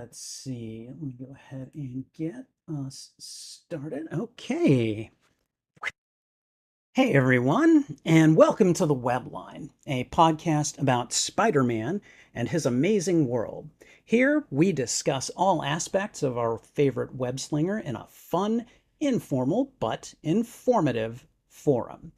Let's see. Let me go ahead and get us started. Okay. Hey, everyone, and welcome to The Webline, a podcast about Spider-Man and his amazing world. Here, we discuss all aspects of our favorite web-slinger in a fun, informal, but informative forum.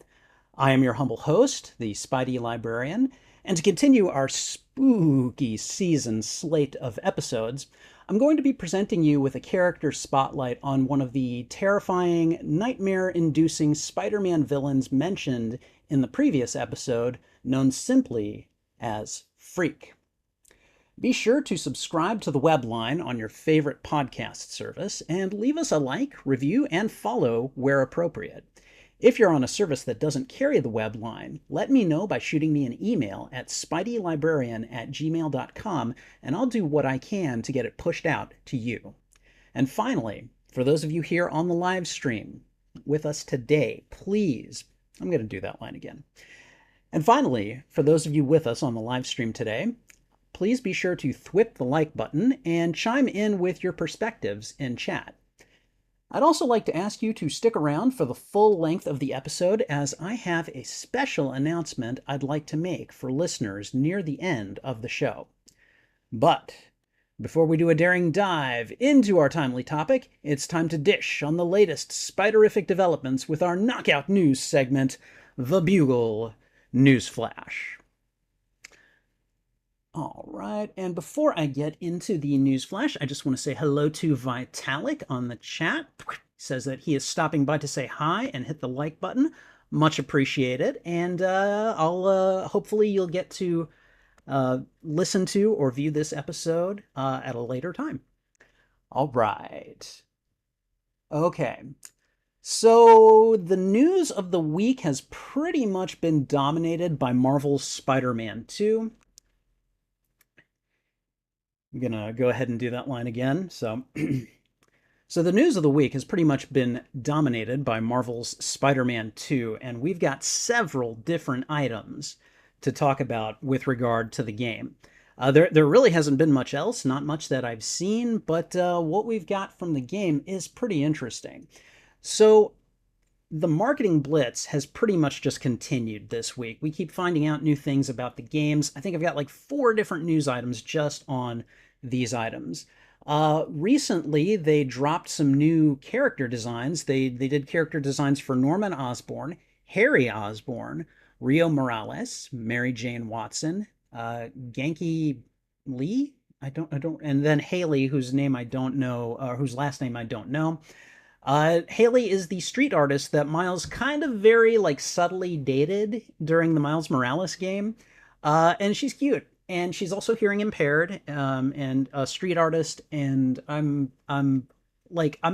I am your humble host, the Spidey Librarian, and to continue our spooky season slate of episodes, I'm going to be presenting you with a character spotlight on one of the terrifying, nightmare-inducing Spider-Man villains mentioned in the previous episode, known simply as Freak. Be sure to subscribe to the Webline on your favorite podcast service and leave us a like, review, and follow where appropriate. If you're on a service that doesn't carry the Webline, let me know by shooting me an email at spideylibrarian@gmail.com, and I'll do what I can to get it pushed out to you. And finally, for those of you here on the live stream with us today, please, I'm going to do that line again. And finally, for those of you with us on the live stream today, please be sure to thwip the like button and chime in with your perspectives in chat. I'd also like to ask you to stick around for the full length of the episode, as I have a special announcement I'd like to make for listeners near the end of the show. But before we do a daring dive into our timely topic, it's time to dish on the latest spiderific developments with our knockout news segment, The Bugle Newsflash. All right, and before I get into the newsflash, I just want to say hello to Vitalik on the chat. He says that he is stopping by to say hi and hit the like button. Much appreciated, and I'll hopefully you'll get to listen to or view this episode at a later time. All right. Okay. So the news of the week has pretty much been dominated by Marvel's Spider-Man 2. I'm going to go ahead and do that line again. So the news of the week has pretty much been dominated by Marvel's Spider-Man 2, and we've got several different items to talk about with regard to the game. There really hasn't been much else, not much that I've seen, but what we've got from the game is pretty interesting. So the marketing blitz has pretty much just continued this week. We keep finding out new things about the games. I think I've got like 4 different news items just on these items. Recently, they dropped some new character designs. They did character designs for Norman Osborn, Harry Osborn, Rio Morales, Mary Jane Watson, Genki Lee, and then Haley, whose name I don't know, whose last name I don't know. Haley is the street artist that Miles kind of very like subtly dated during the Miles Morales game, and she's cute, and she's also hearing impaired, and a street artist. And I'm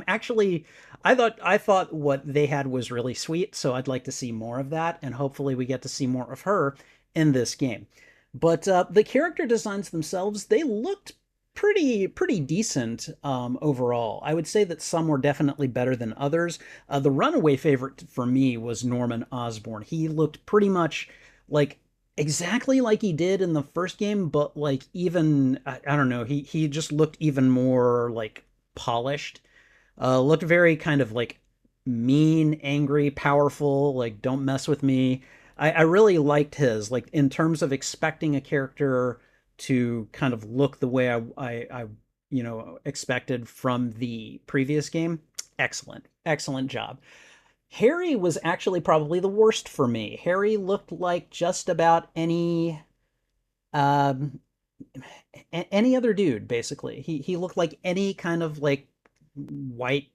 actually I thought what they had was really sweet, so I'd like to see more of that, and hopefully we get to see more of her in this game. But the character designs themselves, they looked pretty decent overall. I would say that some were definitely better than others. The runaway favorite for me was Norman Osborn. He looked pretty much like exactly like he did in the first game, but like even I don't know, he just looked even more like polished. Looked very kind of like mean, angry, powerful, like don't mess with me. I really liked his, like in terms of expecting a character to kind of look the way I expected from the previous game. Excellent job. Harry was actually probably the worst for me. Harry looked like just about um, any other dude, basically. He looked like any kind of like white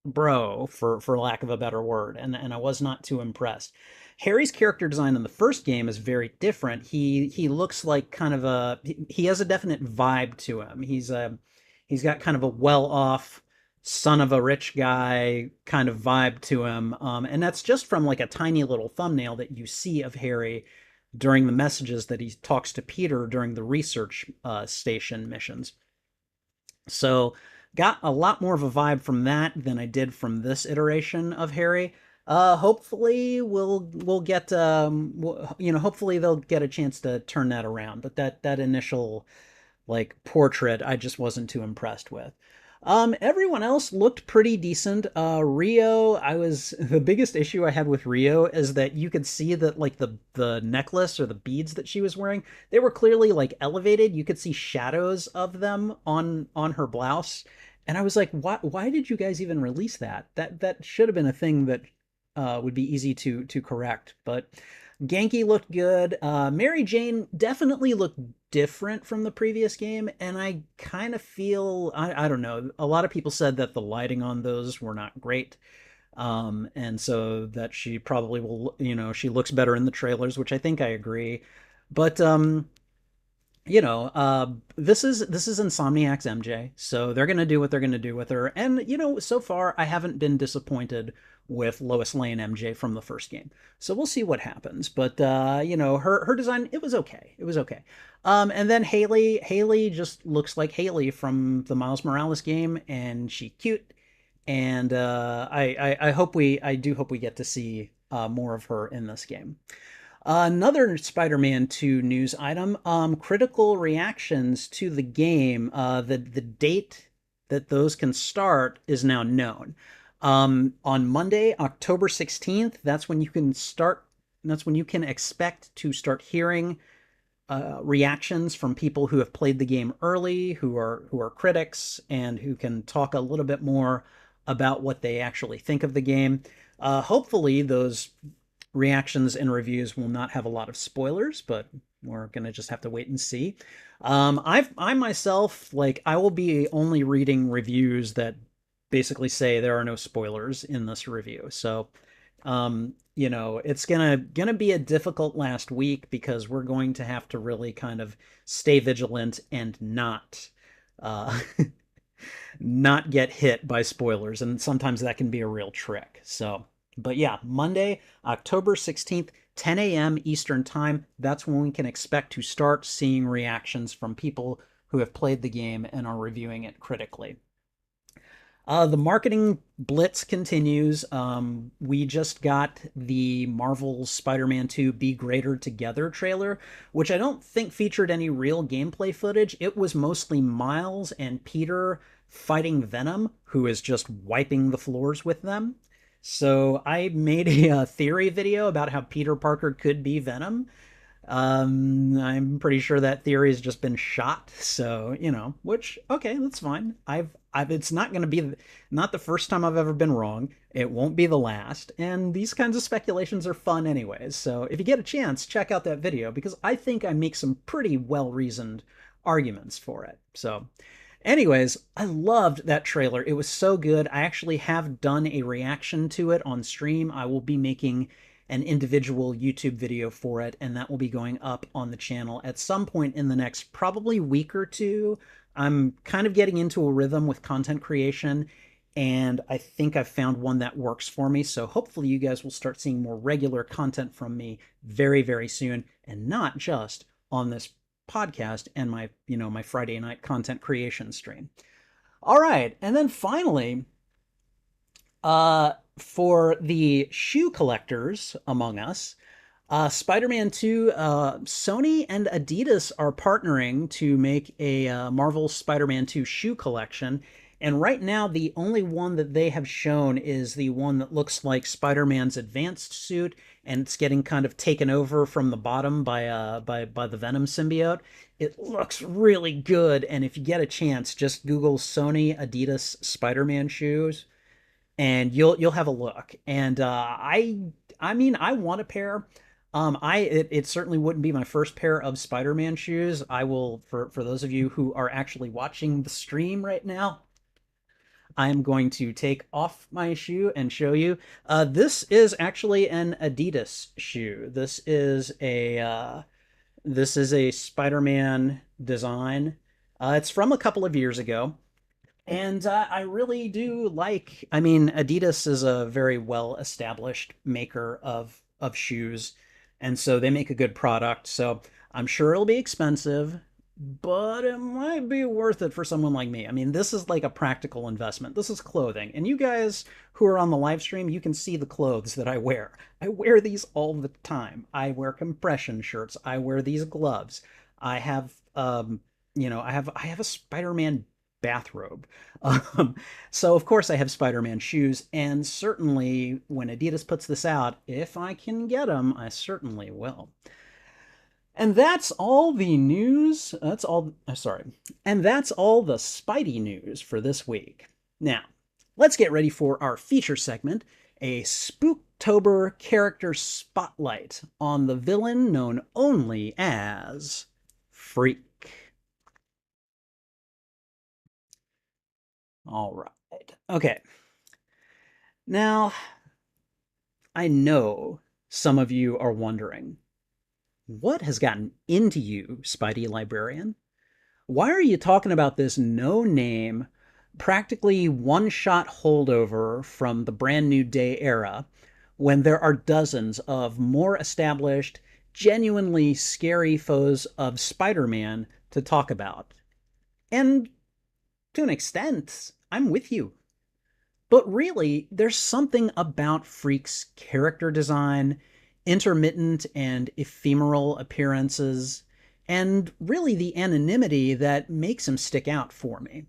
bro, for lack of a better word, and I was not too impressed. Harry's character design in the first game is very different. He looks like kind of he has a definite vibe to him. He's got kind of a well-off son of a rich guy kind of vibe to him, and that's just from like a tiny little thumbnail that you see of Harry during the messages that he talks to Peter during the research station missions. So got a lot more of a vibe from that than I did from this iteration of Harry. Hopefully we'll get hopefully they'll get a chance to turn that around. But that initial like portrait I just wasn't too impressed with. Everyone else looked pretty decent. Rio, I was the biggest issue I had with Rio is that you could see that like the necklace or the beads that she was wearing, they were clearly like elevated. You could see shadows of them on her blouse. And I was like, why did you guys even release that? That should have been a thing that would be easy to correct. But Genki looked good. Mary Jane definitely looked different from the previous game, and I kind of feel I don't know. A lot of people said that the lighting on those were not great, and so that she probably will, she looks better in the trailers, which I think I agree. But this is Insomniac's MJ, so they're gonna do what they're gonna do with her. And so far I haven't been disappointed with Lois Lane MJ from the first game. So we'll see what happens. But her design, it was okay. It was okay. And then Haley just looks like Haley from the Miles Morales game, and she's cute. And I do hope we get to see more of her in this game. Another Spider-Man 2 news item, critical reactions to the game, the date that those can start is now known. On Monday, October 16th, that's when you can expect to start hearing reactions from people who have played the game early, who are critics, and who can talk a little bit more about what they actually think of the game. Hopefully, those reactions and reviews will not have a lot of spoilers, but we're gonna just have to wait and see. I myself, like, I will be only reading reviews that basically say there are no spoilers in this review. So, it's gonna be a difficult last week because we're going to have to really kind of stay vigilant and uh, not get hit by spoilers, and sometimes that can be a real trick. So, but yeah, Monday, October 16th, 10 a.m. Eastern Time, that's when we can expect to start seeing reactions from people who have played the game and are reviewing it critically. The marketing blitz continues. We just got the Marvel Spider-Man 2 Be Greater Together trailer, which I don't think featured any real gameplay footage. It was mostly Miles and Peter fighting Venom, who is just wiping the floors with them. So I made a theory video about how Peter Parker could be Venom. I'm pretty sure that theory has just been shot. So, which, okay, that's fine. It's not going to be, not the first time I've ever been wrong. It won't be the last. And these kinds of speculations are fun anyways. So if you get a chance, check out that video because I think I make some pretty well-reasoned arguments for it. So anyways, I loved that trailer. It was so good. I actually have done a reaction to it on stream. I will be making an individual YouTube video for it, and that will be going up on the channel at some point in the next probably week or two. I'm kind of getting into a rhythm with content creation, and I think I've found one that works for me. So hopefully you guys will start seeing more regular content from me very, very soon, and not just on this podcast and my Friday night content creation stream. All right, and then finally, for the shoe collectors among us, Spider-Man 2, Sony and Adidas are partnering to make a Marvel Spider-Man 2 shoe collection. And right now, the only one that they have shown is the one that looks like Spider-Man's advanced suit, and it's getting kind of taken over from the bottom by the Venom symbiote. It looks really good, and if you get a chance, just Google Sony Adidas Spider-Man shoes, and you'll have a look. And I mean, I want a pair. It certainly wouldn't be my first pair of Spider-Man shoes. I will, for those of you who are actually watching the stream right now, I am going to take off my shoe and show you. This is actually an Adidas shoe. This is a Spider-Man design. It's from a couple of years ago. And I really do like. I mean, Adidas is a very well-established maker of shoes, and so they make a good product. So I'm sure it'll be expensive, but it might be worth it for someone like me. I mean, this is like a practical investment. This is clothing, and you guys who are on the live stream, you can see the clothes that I wear. I wear these all the time. I wear compression shirts. I wear these gloves. I have I have a Spider-Man bathrobe. Um, so of course I have Spider-Man shoes, and certainly when Adidas puts this out, if I can get them, I certainly will. And that's all the news. That's all. Sorry. And that's all the Spidey news for this week. Now, let's get ready for our feature segment, a Spooktober character spotlight on the villain known only as Freak. All right. Okay. Now, I know some of you are wondering, what has gotten into you, Spidey Librarian? Why are you talking about this no name, practically one shot holdover from the Brand New Day era when there are dozens of more established, genuinely scary foes of Spider Man to talk about? And to an extent, I'm with you. But really, there's something about Freak's character design, intermittent and ephemeral appearances, and really the anonymity that makes him stick out for me.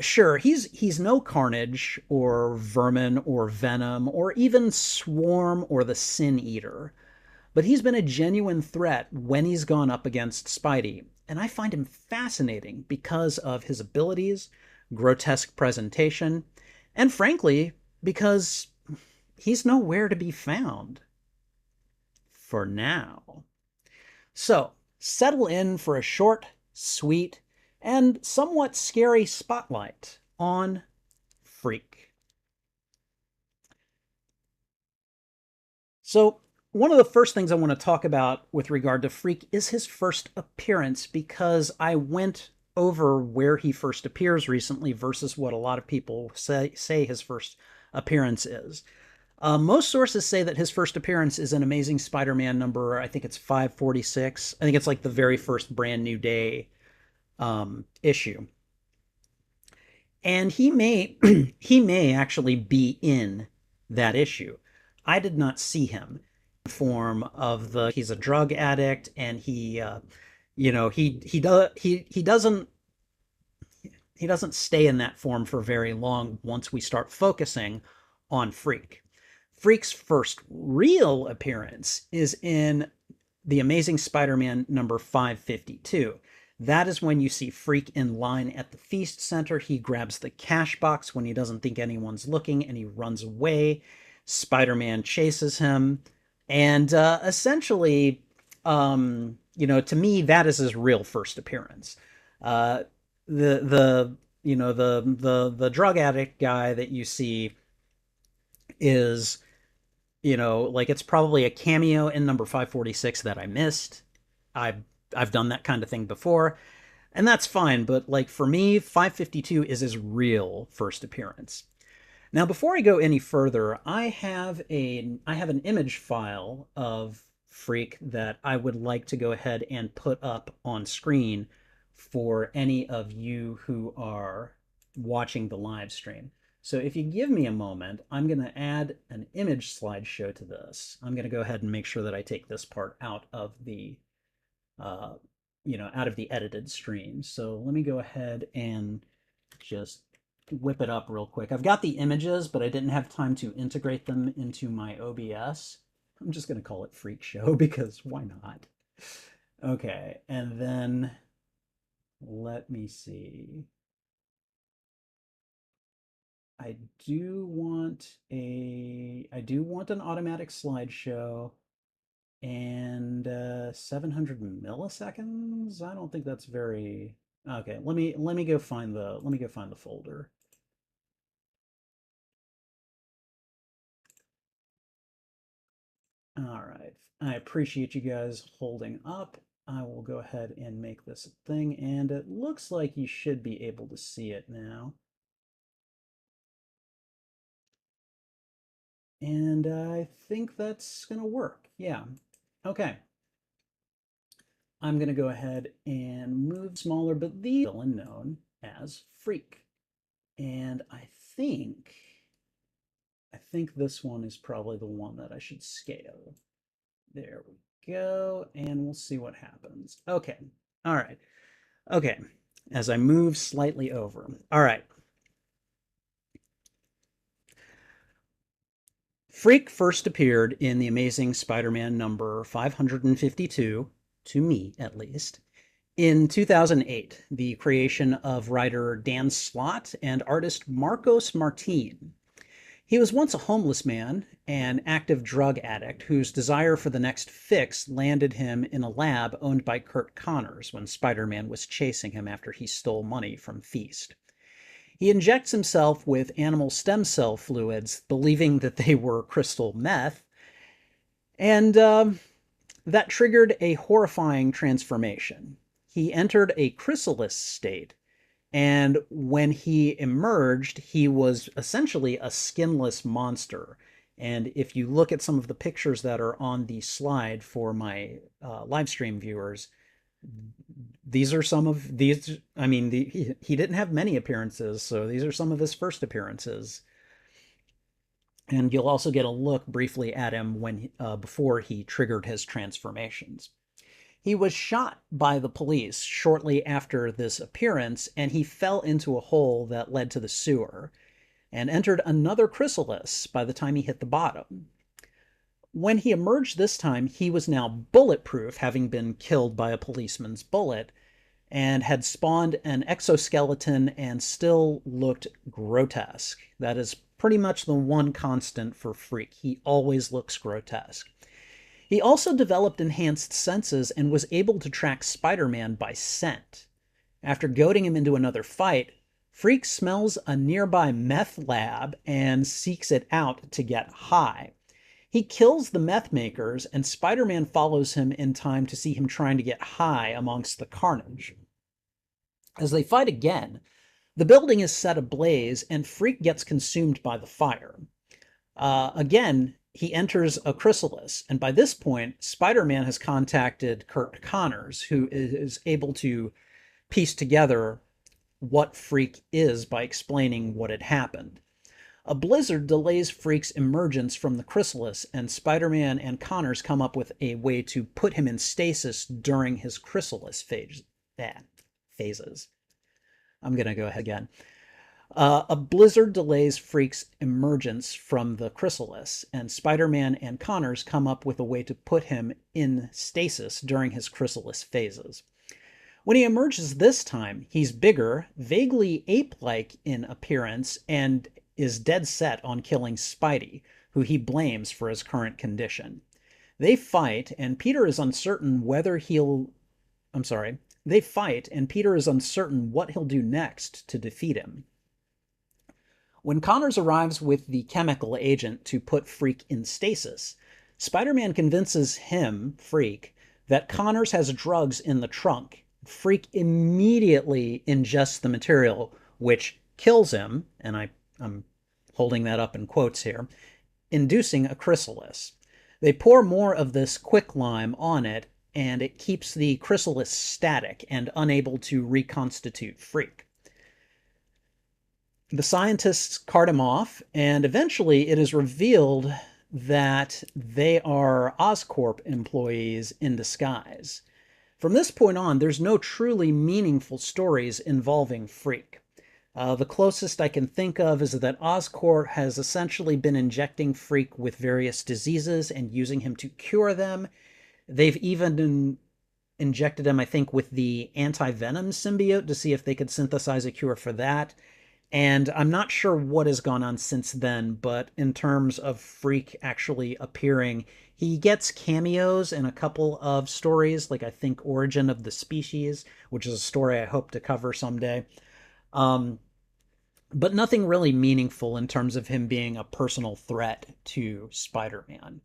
Sure, he's no Carnage or Vermin or Venom or even Swarm or the Sin Eater, but he's been a genuine threat when he's gone up against Spidey, and I find him fascinating because of his abilities, grotesque presentation, and frankly, because he's nowhere to be found. For now. So, settle in for a short, sweet, and somewhat scary spotlight on Freak. So, one of the first things I want to talk about with regard to Freak is his first appearance, because I went over where he first appears recently versus what a lot of people say his first appearance is. Most sources say that his first appearance is an Amazing Spider-Man number. I think it's 546. I think it's like the very first Brand New Day issue, and he may he may actually be in that issue. I did not see him. Form of the he's a drug addict, and he doesn't stay in that form for very long once we start focusing on Freak. Freak's first real appearance is in The Amazing Spider-Man number 552. That is when you see Freak in line at the feast center. He grabs the cash box when he doesn't think anyone's looking, and he runs away. Spider-Man chases him, and essentially, to me, that is his real first appearance. Uh, the drug addict guy that you see is, like, it's probably a cameo in number 546 that I missed. I've done that kind of thing before, and that's fine, but like for me, 552 is his real first appearance. Now, before I go any further, I have an image file of Freak that I would like to go ahead and put up on screen for any of you who are watching the live stream. So if you give me a moment, I'm going to add an image slideshow to this. I'm going to go ahead and make sure that I take this part out of the uh, out of the edited stream. So let me go ahead and just whip it up real quick. I've got the images, but I didn't have time to integrate them into my OBS. I'm just going to call it Freak Show because why not? Okay, and then let me see. I do want an automatic slideshow, and 700 milliseconds. I don't think that's very. Okay, let me go find the folder. All right. I appreciate you guys holding up. I will go ahead and make this a thing, and it looks like you should be able to see it now. And I think that's going to work. Yeah. Okay. I'm going to go ahead and move smaller, but the villain known as Freak. And I think this one is probably the one that I should scale. There we go, and we'll see what happens. Okay. All right. Okay, as I move slightly over. All right. Freak first appeared in The Amazing Spider-Man number 552, to me at least, in 2008, the creation of writer Dan Slott and artist Marcos Martin. He was once a homeless man, an active drug addict whose desire for the next fix landed him in a lab owned by Curt Connors when Spider-Man was chasing him after he stole money from Feast. He injects himself with animal stem cell fluids, believing that they were crystal meth, and that triggered a horrifying transformation. He entered a chrysalis state, and when he emerged, he was essentially a skinless monster. And if you look at some of the pictures that are on the slide for my live stream viewers, these are some of these. I mean, he didn't have many appearances, so these are some of his first appearances. And you'll also get a look briefly at him when before he triggered his transformations. He was shot by the police shortly after this appearance, and he fell into a hole that led to the sewer and entered another chrysalis by the time he hit the bottom. When he emerged this time, he was now bulletproof, having been killed by a policeman's bullet, and had spawned an exoskeleton and still looked grotesque. That is pretty much the one constant for Freak. He always looks grotesque. He also developed enhanced senses and was able to track Spider-Man by scent. After goading him into another fight, Freak smells a nearby meth lab and seeks it out to get high. He kills the meth makers, and Spider-Man follows him in time to see him trying to get high amongst the carnage. As they fight again, the building is set ablaze, and Freak gets consumed by the fire. Again, he enters a chrysalis, and by this point, Spider-Man has contacted Curt Connors, who is able to piece together what Freak is by explaining what had happened. A blizzard delays Freak's emergence from the chrysalis, and Spider-Man and Connors come up with a way to put him in stasis during his chrysalis phases. I'm going to go ahead again. A blizzard delays Freak's emergence from the chrysalis, and Spider-Man and Connors come up with a way to put him in stasis during his chrysalis phases. When he emerges this time, he's bigger, vaguely ape-like in appearance, and is dead set on killing Spidey, who he blames for his current condition. They fight, and Peter is uncertain what he'll do next to defeat him. When Connors arrives with the chemical agent to put Freak in stasis, Spider-Man convinces him, Freak, that Connors has drugs in the trunk. Freak immediately ingests the material, which kills him, and I'm holding that up in quotes here, inducing a chrysalis. They pour more of this quicklime on it, and it keeps the chrysalis static and unable to reconstitute Freak. The scientists cart him off, and eventually it is revealed that they are Oscorp employees in disguise. From this point on, there's no truly meaningful stories involving Freak. The closest I can think of is that Oscorp has essentially been injecting Freak with various diseases and using him to cure them. They've even injected him, I think, with the anti-venom symbiote to see if they could synthesize a cure for that. And I'm not sure what has gone on since then, but in terms of Freak actually appearing, he gets cameos in a couple of stories, like I think Origin of the Species, which is a story I hope to cover someday. But nothing really meaningful in terms of him being a personal threat to Spider-Man.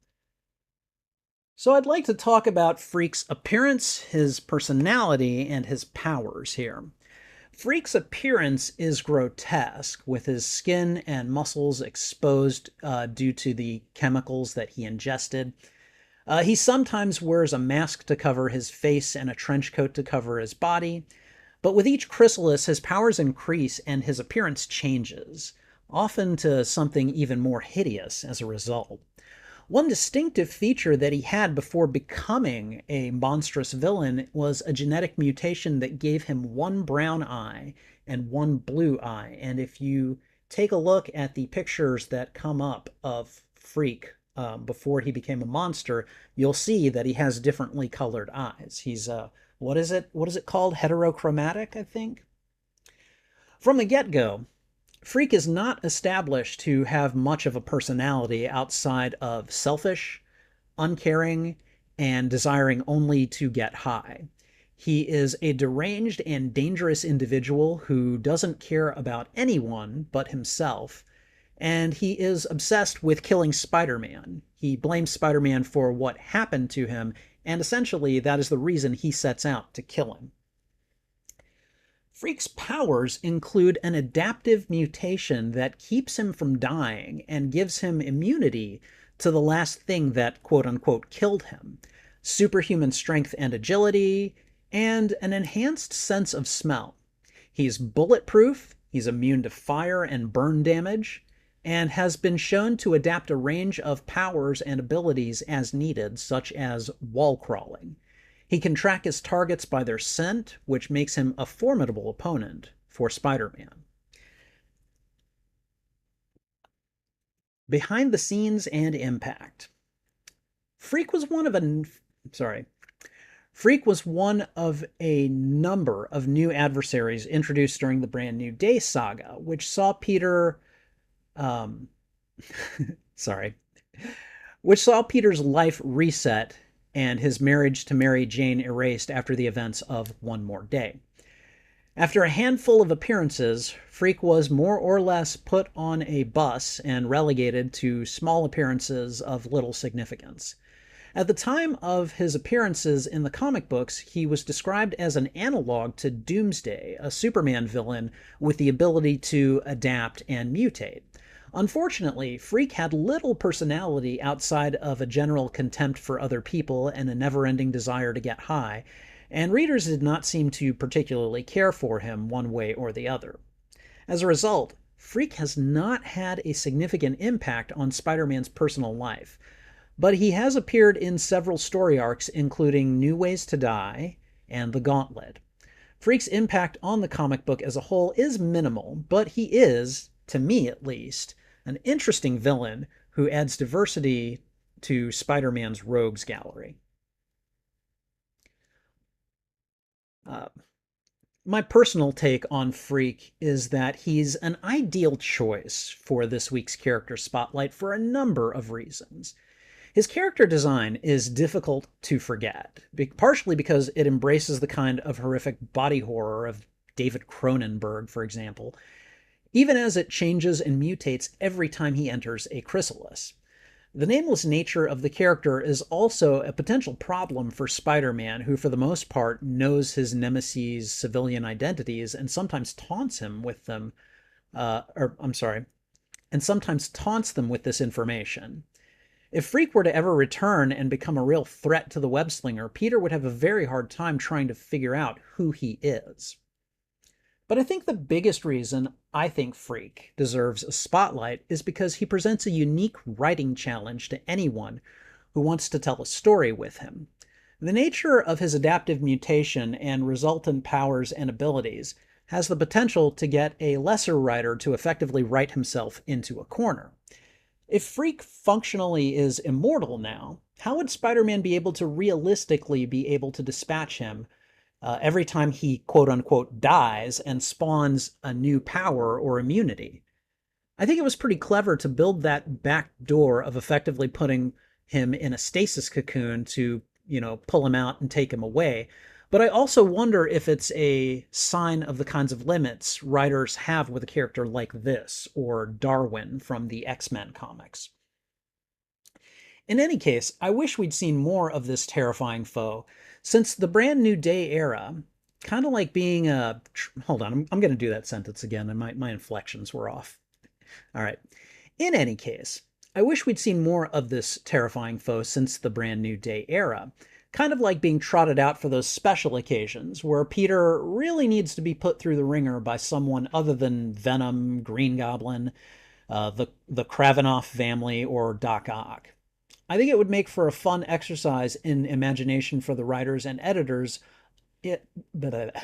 So I'd like to talk about Freak's appearance, his personality, and his powers here. Freak's appearance is grotesque, with his skin and muscles exposed due to the chemicals that he ingested. He sometimes wears a mask to cover his face and a trench coat to cover his body, but with each chrysalis, his powers increase and his appearance changes, often to something even more hideous as a result. One distinctive feature that he had before becoming a monstrous villain was a genetic mutation that gave him one brown eye and one blue eye. And if you take a look at the pictures that come up of Freak before he became a monster, you'll see that he has differently colored eyes. He's what is it? What is it called? Heterochromatic, I think. From the get-go, Freak is not established to have much of a personality outside of selfish, uncaring, and desiring only to get high. He is a deranged and dangerous individual who doesn't care about anyone but himself, and he is obsessed with killing Spider-Man. He blames Spider-Man for what happened to him, and essentially that is the reason he sets out to kill him. Freak's powers include an adaptive mutation that keeps him from dying and gives him immunity to the last thing that quote-unquote killed him, superhuman strength and agility, and an enhanced sense of smell. He's bulletproof, he's immune to fire and burn damage, and has been shown to adapt a range of powers and abilities as needed, such as wall crawling. He can track his targets by their scent, which makes him a formidable opponent for Spider-Man. Behind the scenes and impact. Freak was one of a number of new adversaries introduced during the Brand New Day saga, which saw Peter which saw Peter's life reset and his marriage to Mary Jane erased after the events of One More Day. After a handful of appearances, Freak was more or less put on a bus and relegated to small appearances of little significance. At the time of his appearances in the comic books, he was described as an analog to Doomsday, a Superman villain with the ability to adapt and mutate. Unfortunately, Freak had little personality outside of a general contempt for other people and a never-ending desire to get high, and readers did not seem to particularly care for him one way or the other. As a result, Freak has not had a significant impact on Spider-Man's personal life, but he has appeared in several story arcs including New Ways to Die and The Gauntlet. Freak's impact on the comic book as a whole is minimal, but he is, to me at least, an interesting villain who adds diversity to Spider-Man's rogues gallery. My personal take on Freak is that he's an ideal choice for this week's character spotlight for a number of reasons. His character design is difficult to forget, partially because it embraces the kind of horrific body horror of David Cronenberg, for example, even as it changes and mutates every time he enters a chrysalis. The nameless nature of the character is also a potential problem for Spider-Man, who for the most part knows his nemesis' civilian identities and sometimes taunts him with them, and sometimes taunts them with this information. If Freak were to ever return and become a real threat to the webslinger, Peter would have a very hard time trying to figure out who he is. But I think the biggest reason I think Freak deserves a spotlight is because he presents a unique writing challenge to anyone who wants to tell a story with him. The nature of his adaptive mutation and resultant powers and abilities has the potential to get a lesser writer to effectively write himself into a corner. If Freak functionally is immortal now, how would Spider-Man be able to realistically be able to dispatch him every time he quote-unquote dies and spawns a new power or immunity? I think it was pretty clever to build that back door of effectively putting him in a stasis cocoon to, pull him out and take him away. But I also wonder if it's a sign of the kinds of limits writers have with a character like this, or Darwin from the X-Men comics. In any case, I wish we'd seen more of this terrifying foe, since the Brand New Day era, kind of like being a... Hold on, I'm going to do that sentence again, and my inflections were off. All right. In any case, I wish we'd seen more of this terrifying foe since the Brand New Day era, kind of like being trotted out for those special occasions where Peter really needs to be put through the ringer by someone other than Venom, Green Goblin, the Kravinoff family, or Doc Ock. I think it would make for a fun exercise in imagination for the writers and editors. It, but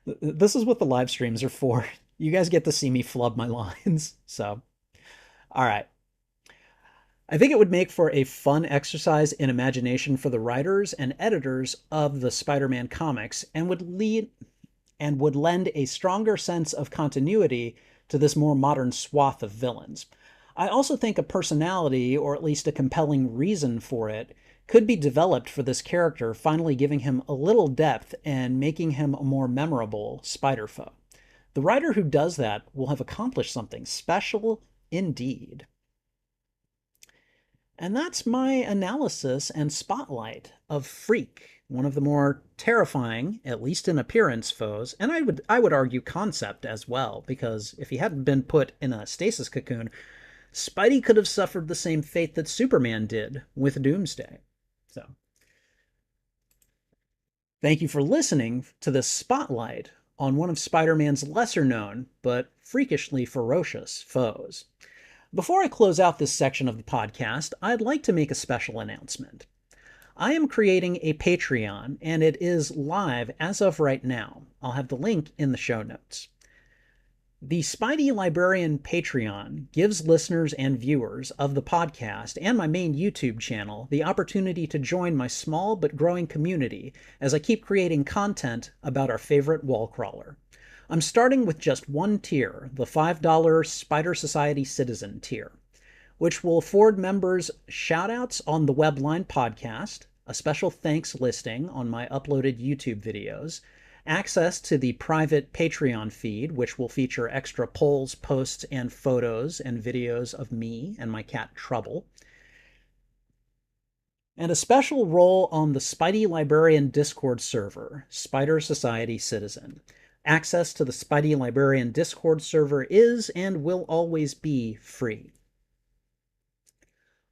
this is what the live streams are for. You guys get to see me flub my lines. So, all right. I think it would make for a fun exercise in imagination for the writers and editors of the Spider-Man comics and would lend a stronger sense of continuity to this more modern swath of villains. I also think a personality, or at least a compelling reason for it, could be developed for this character, finally giving him a little depth and making him a more memorable spider foe. The writer who does that will have accomplished something special indeed. And that's my analysis and spotlight of Freak, one of the more terrifying, at least in appearance, foes, and I would argue concept as well, because if he hadn't been put in a stasis cocoon, Spidey could have suffered the same fate that Superman did with Doomsday. So, thank you for listening to this spotlight on one of Spider-Man's lesser known but freakishly ferocious foes. Before I close out this section of the podcast, I'd like to make a special announcement. I am creating a Patreon, and it is live as of right now. I'll have the link in the show notes. The Spidey Librarian Patreon gives listeners and viewers of the podcast and my main YouTube channel the opportunity to join my small but growing community as I keep creating content about our favorite wall crawler. I'm starting with just one tier, the $5 Spider Society Citizen tier, which will afford members shoutouts on the Webline podcast, a special thanks listing on my uploaded YouTube videos, access to the private Patreon feed, which will feature extra polls, posts, and photos and videos of me and my cat Trouble, and a special role on the Spidey Librarian Discord server, Spider Society Citizen. Access to the Spidey Librarian Discord server is and will always be free.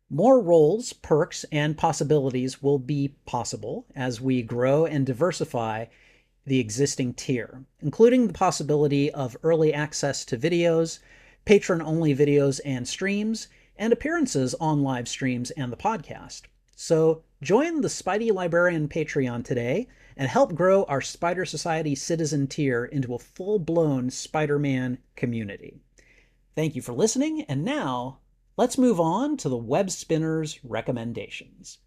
More roles, perks, and possibilities will be possible as we grow and diversify the existing tier, including the possibility of early access to videos, patron-only videos and streams, and appearances on live streams and the podcast. So join the Spidey Librarian Patreon today and help grow our Spider Society Citizen tier into a full-blown Spider-Man community. Thank you for listening, and now let's move on to the Web Spinner's recommendations.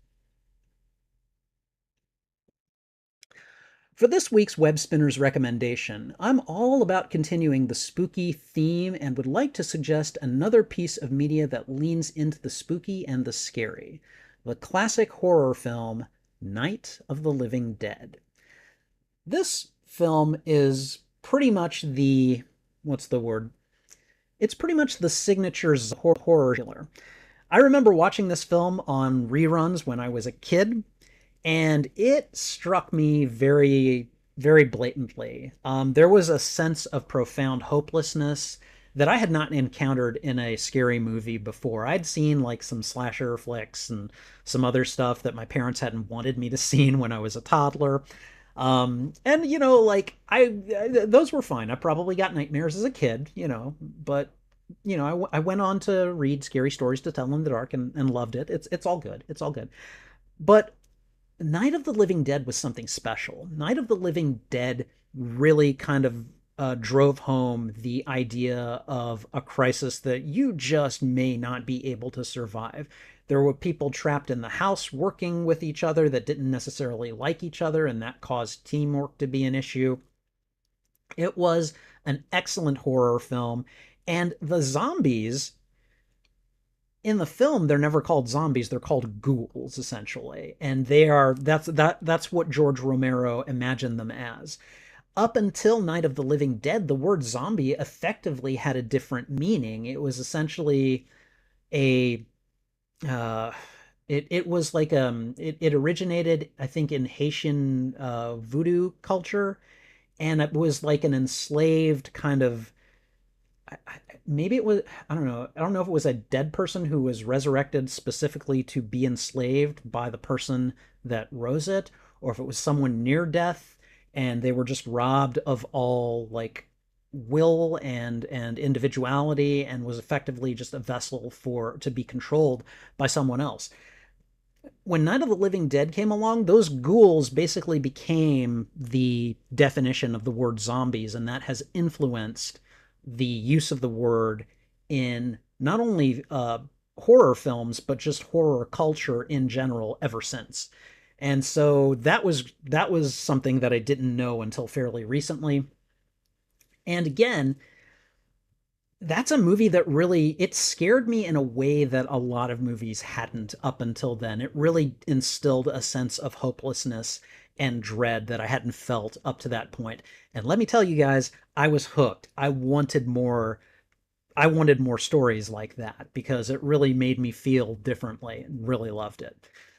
For this week's Web Spinner's recommendation, I'm all about continuing the spooky theme and would like to suggest another piece of media that leans into the spooky and the scary, the classic horror film Night of the Living Dead. This film is pretty much the, what's the word? It's pretty much the signature horror killer. I remember watching this film on reruns when I was a kid, and it struck me very, very blatantly. There was a sense of profound hopelessness that I had not encountered in a scary movie before. I'd seen like some slasher flicks and some other stuff that my parents hadn't wanted me to see when I was a toddler. And you know, like those were fine. I probably got nightmares as a kid, you know, but you know, I went on to read scary stories to tell in the dark and loved it. It's all good. It's all good. But Night of the Living Dead was something special. Night of the Living Dead really kind of drove home the idea of a crisis that you just may not be able to survive. There were people trapped in the house working with each other that didn't necessarily like each other, and that caused teamwork to be an issue. It was an excellent horror film, and the zombies in the film, they're never called zombies, they're called ghouls, essentially. And that's what George Romero imagined them as. Up until Night of the Living Dead, the word zombie effectively had a different meaning. It was essentially a it was like it originated, I think, in Haitian voodoo culture, and it was like an enslaved kind of, maybe it was, I don't know. I don't know if it was a dead person who was resurrected specifically to be enslaved by the person that rose it, or if it was someone near death and they were just robbed of all like will and individuality, and was effectively just a vessel for to be controlled by someone else. When Night of the Living Dead came along, those ghouls basically became the definition of the word zombies, and that has influenced the use of the word in not only horror films, but just horror culture in general ever since. And so that was something that I didn't know until fairly recently. And again, that's a movie that really it scared me in a way that a lot of movies hadn't up until then. It really instilled a sense of hopelessness and dread that I hadn't felt up to that point. And let me tell you guys, I was hooked. I wanted more stories like that because it really made me feel differently and really loved it.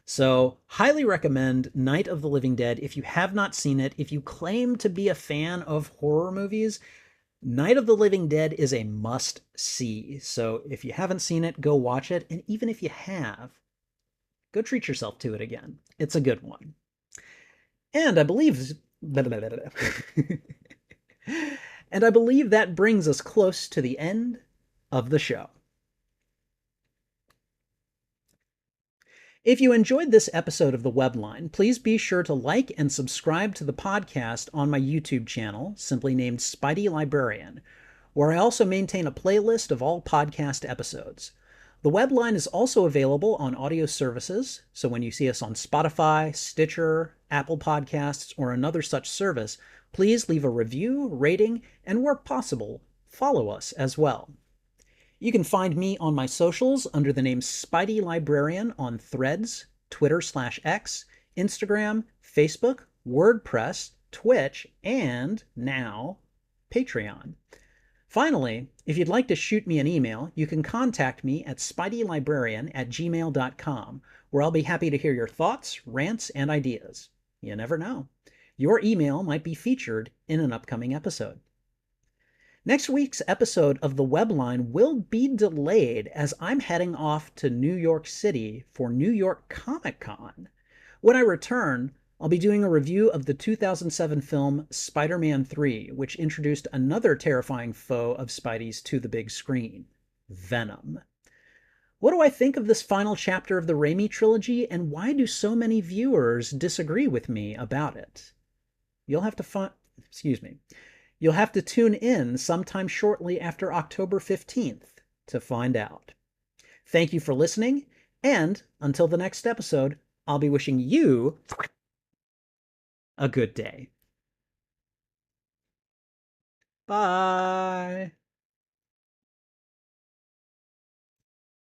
So, highly recommend Night of the Living Dead if you have not seen it. If you claim to be a fan of horror movies, Night of the Living Dead is a must see. So, if you haven't seen it, go watch it. And even if you have, go treat yourself to it again. It's a good one. And I believe. And I believe that brings us close to the end of the show. If you enjoyed this episode of The Webline, please be sure to like and subscribe to the podcast on my YouTube channel, simply named Spidey Librarian, where I also maintain a playlist of all podcast episodes. The Webline is also available on audio services, so when you see us on Spotify, Stitcher, Apple Podcasts, or another such service, please leave a review, rating, and where possible, follow us as well. You can find me on my socials under the name Spidey Librarian on Threads, Twitter/X, Instagram, Facebook, WordPress, Twitch, and now Patreon. Finally, if you'd like to shoot me an email, you can contact me at spideylibrarian@gmail.com, where I'll be happy to hear your thoughts, rants, and ideas. You never know. Your email might be featured in an upcoming episode. Next week's episode of The Webline will be delayed as I'm heading off to New York City for New York Comic Con. When I return, I'll be doing a review of the 2007 film Spider-Man 3, which introduced another terrifying foe of Spidey's to the big screen, Venom. What do I think of this final chapter of the Raimi trilogy, and why do so many viewers disagree with me about it? You'll have to You'll have to tune in sometime shortly after October 15th to find out. Thank you for listening, and until the next episode, I'll be wishing you a good day. Bye.